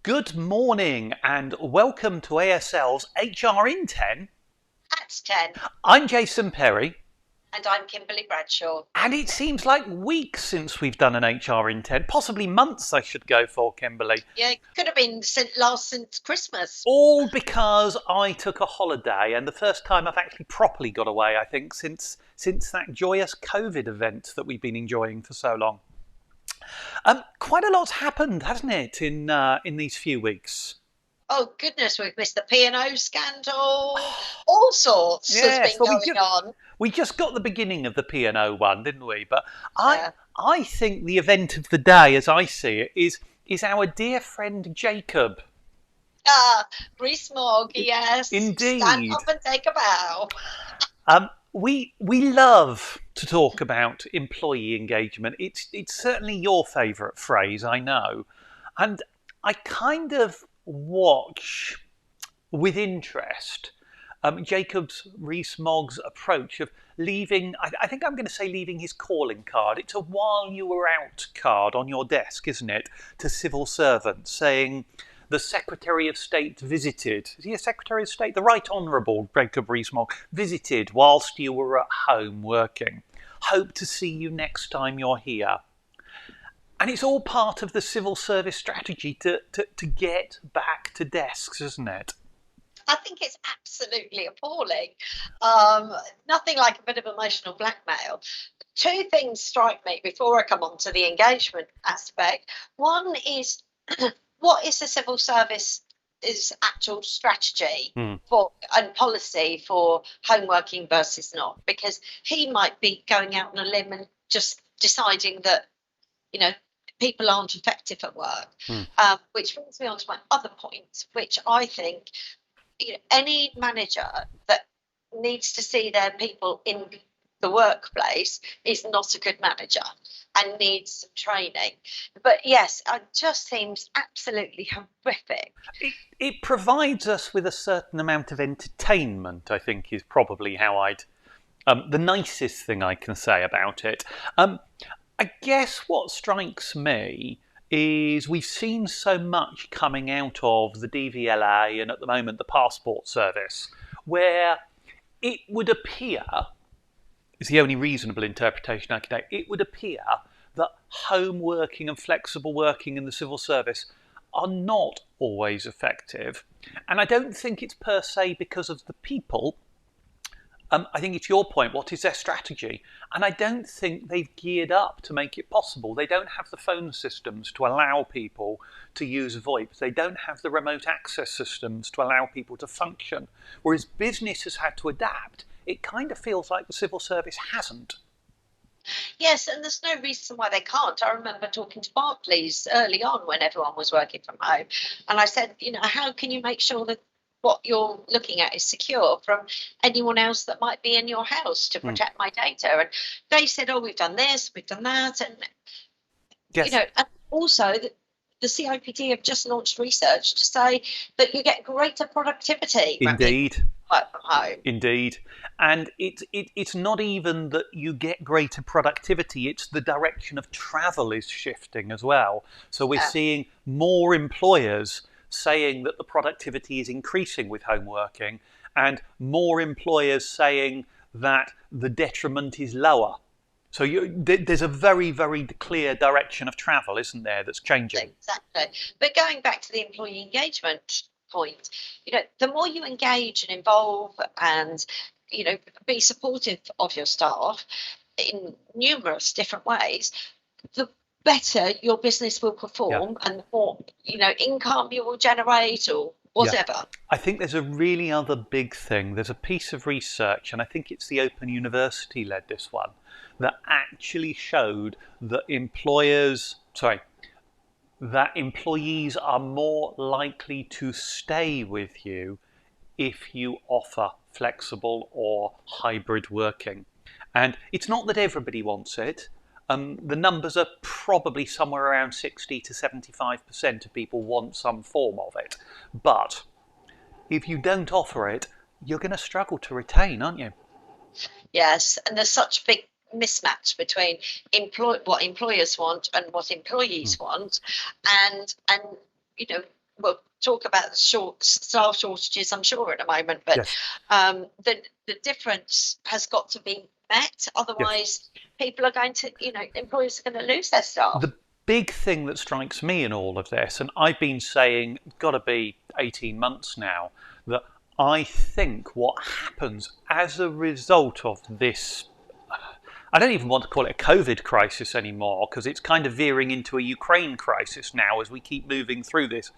Good morning and welcome to ASL's HR in 10. At 10. I'm Jason Perry. And I'm Kimberly Bradshaw. And it seems like weeks since we've done an HR in 10, possibly months I should go for, Kimberly. Yeah, it could have been since Christmas. All because I took a holiday, and the first time I've actually properly got away, I think, since that joyous COVID event that we've been enjoying for so long. Quite a lot's happened, hasn't it, in these few weeks? Oh, goodness, we've missed the P&O scandal. All sorts has been going on. We just got the beginning of the P&O one, didn't we? But I think the event of the day, as I see it, is our dear friend Jacob. Rees-Mogg, yes. Indeed. Stand up and take a bow. We love to talk about employee engagement. It's certainly your favourite phrase, I know. And I kind of watch with interest Jacob's Rees-Mogg's approach of leaving, I think I'm going to say leaving his calling card. It's a while you were out card on your desk, isn't it, to civil servants, saying the Secretary of State visited. Is he a Secretary of State? The Right Honourable Jacob Rees-Mogg visited whilst you were at home working. Hope to see you next time you're here. And it's all part of the civil service strategy to get back to desks, isn't it? I think it's absolutely appalling. Nothing like a bit of emotional blackmail. Two things strike me before I come on to the engagement aspect. One is what is the civil service's actual strategy for and policy for home working versus not? Because he might be going out on a limb and just deciding that, people aren't effective at work, which brings me on to my other point, which I think any manager that needs to see their people in the workplace is not a good manager and needs some training. But yes, it just seems absolutely horrific. It provides us with a certain amount of entertainment, I think, is probably how the nicest thing I can say about it. I guess what strikes me is we've seen so much coming out of the DVLA and at the moment the Passport Service, where it would appear, is the only reasonable interpretation I can take, it would appear that home working and flexible working in the civil service are not always effective. And I don't think it's per se because of the people. I think it's your point, what is their strategy? And I don't think they've geared up to make it possible. They don't have the phone systems to allow people to use VoIP. They don't have the remote access systems to allow people to function. Whereas business has had to adapt. It kind of feels like the civil service hasn't. Yes, and there's no reason why they can't. I remember talking to Barclays early on when everyone was working from home. And I said, how can you make sure that what you're looking at is secure from anyone else that might be in your house to protect my data? And they said, we've done this, we've done that. And, yes. And also the CIPD have just launched research to say that you get greater productivity. Indeed. Work from home. Indeed. And it's not even that you get greater productivity, it's the direction of travel is shifting as well. So we're seeing more employers saying that the productivity is increasing with home working, and more employers saying that the detriment is lower. So there's a very, very clear direction of travel, isn't there, that's changing? Exactly. But going back to the employee engagement point, the more you engage and involve and, be supportive of your staff in numerous different ways, the better your business will perform and the more, income you will generate or whatever. Yeah. I think there's a really other big thing. There's a piece of research, and I think it's the Open University led this one, that actually showed that employees are more likely to stay with you if you offer flexible or hybrid working. And it's not that everybody wants it. The numbers are probably somewhere around 60 to 75% of people want some form of it. But if you don't offer it, you're going to struggle to retain, aren't you? Yes, and there's such a big mismatch between what employers want and what employees want. And we'll talk about the staff shortages, I'm sure, at the moment, but Yes. The difference has got to be met. Yes. Otherwise, people are going to, employers are going to lose their staff. The big thing that strikes me in all of this, and I've been saying, got to be 18 months now, that I think what happens as a result of this, I don't even want to call it a COVID crisis anymore, because it's kind of veering into a Ukraine crisis now as we keep moving through this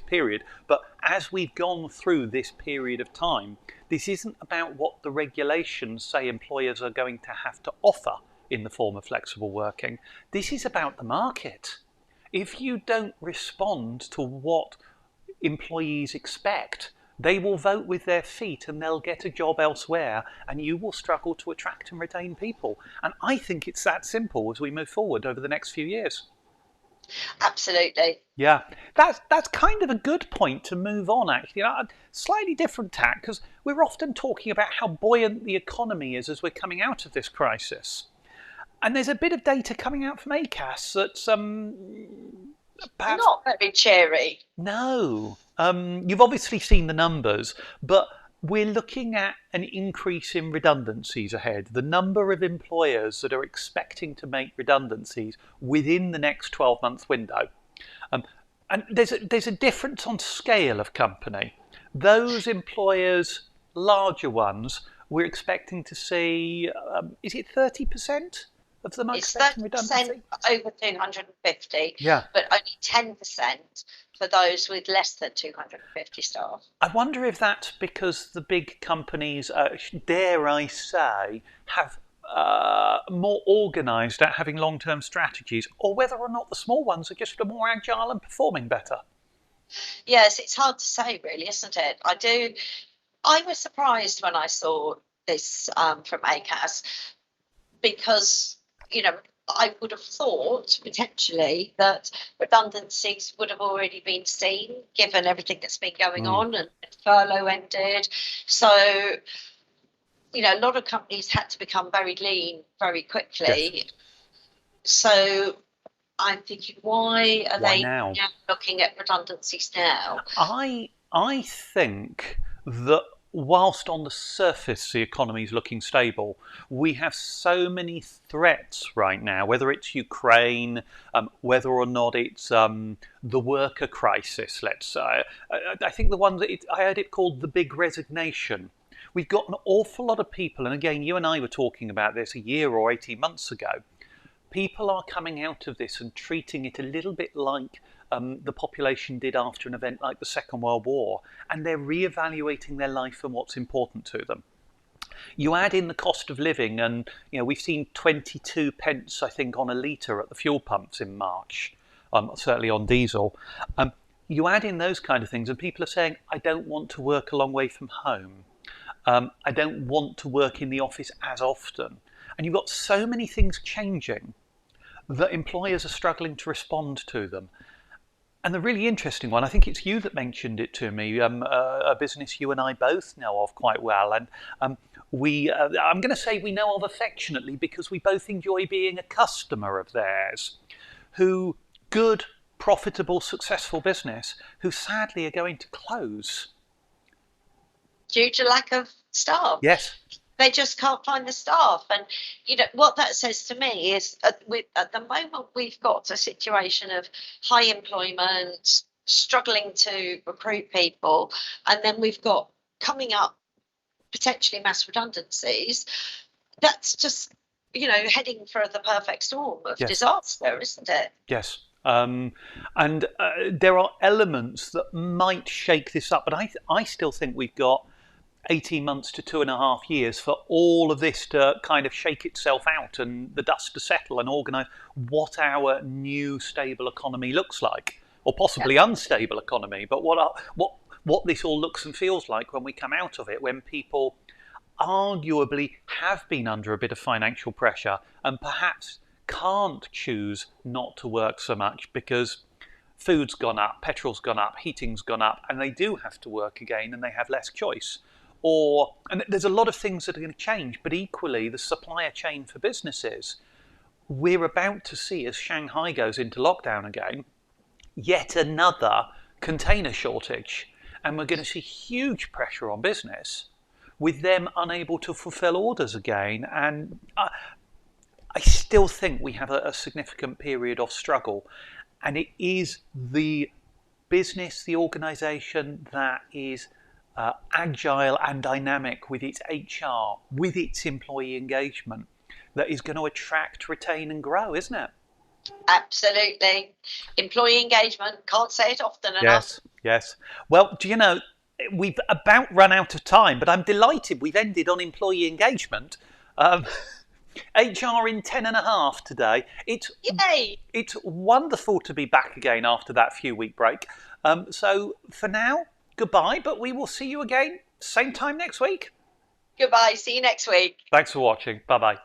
period. But as we've gone through this period of time, this isn't about what the regulations say employers are going to have to offer in the form of flexible working. This is about the market. If you don't respond to what employees expect, they will vote with their feet and they'll get a job elsewhere, and you will struggle to attract and retain people. And I think it's that simple as we move forward over the next few years. Absolutely. Yeah, that's kind of a good point to move on, actually. A slightly different tack, because we're often talking about how buoyant the economy is as we're coming out of this crisis. And there's a bit of data coming out from ACAS that's perhaps not very cheery. No. You've obviously seen the numbers, but we're looking at an increase in redundancies ahead. The number of employers that are expecting to make redundancies within the next 12-month window. And there's a difference on scale of company. Those employers, larger ones, we're expecting to see, is it 30%? Of them it's 30% over 250, yeah, but only 10% for those with less than 250 staff. I wonder if that's because the big companies, dare I say, have more organised at having long-term strategies, or whether or not the small ones are just more agile and performing better. Yes, it's hard to say, really, isn't it? I was surprised when I saw this from ACAS, because I would have thought potentially that redundancies would have already been seen, given everything that's been going on, and furlough ended. So, a lot of companies had to become very lean very quickly. Yes. So I'm thinking, why are they now looking at redundancies now? I think that whilst on the surface the economy is looking stable, we have so many threats right now, whether it's Ukraine, whether or not it's the worker crisis, let's say. I think the one that I heard it called the big resignation. We've got an awful lot of people, and again, you and I were talking about this a year or 18 months ago. People are coming out of this and treating it a little bit like the population did after an event like the Second World War, and they're reevaluating their life and what's important to them. You add in the cost of living, and we've seen 22 pence, I think, on a litre at the fuel pumps in March, certainly on diesel. You add in those kind of things, and people are saying, I don't want to work a long way from home. I don't want to work in the office as often. And you've got so many things changing that employers are struggling to respond to them. And the really interesting one, I think it's you that mentioned it to me, a business you and I both know of quite well. And I'm going to say we know of affectionately because we both enjoy being a customer of theirs, who good, profitable, successful business, who sadly are going to close. Due to lack of staff. Yes. They just can't find the staff. And, what that says to me is at the moment we've got a situation of high employment, struggling to recruit people, and then we've got coming up potentially mass redundancies. That's just, heading for the perfect storm of disaster, isn't it? Yes. And there are elements that might shake this up, but I still think we've got 18 months to 2.5 years for all of this to kind of shake itself out and the dust to settle and organise what our new stable economy looks like, or possibly unstable economy, but what this all looks and feels like when we come out of it, when people arguably have been under a bit of financial pressure and perhaps can't choose not to work so much because food's gone up, petrol's gone up, heating's gone up, and they do have to work again and they have less choice. And there's a lot of things that are going to change, but equally the supplier chain for businesses, we're about to see, as Shanghai goes into lockdown again, yet another container shortage, and we're going to see huge pressure on business with them unable to fulfill orders again. And I still think we have a significant period of struggle, and it is the business, the organisation that is agile and dynamic with its HR, with its employee engagement, that is going to attract, retain, and grow, isn't it? Absolutely. Employee engagement, can't say it often enough. Yes, yes. Well, do you know, we've about run out of time, but I'm delighted we've ended on employee engagement. HR in 10 and a half today. Yay! It's wonderful to be back again after that few-week break. So for now, goodbye, but we will see you again same time next week. Goodbye. See you next week. Thanks for watching. Bye-bye.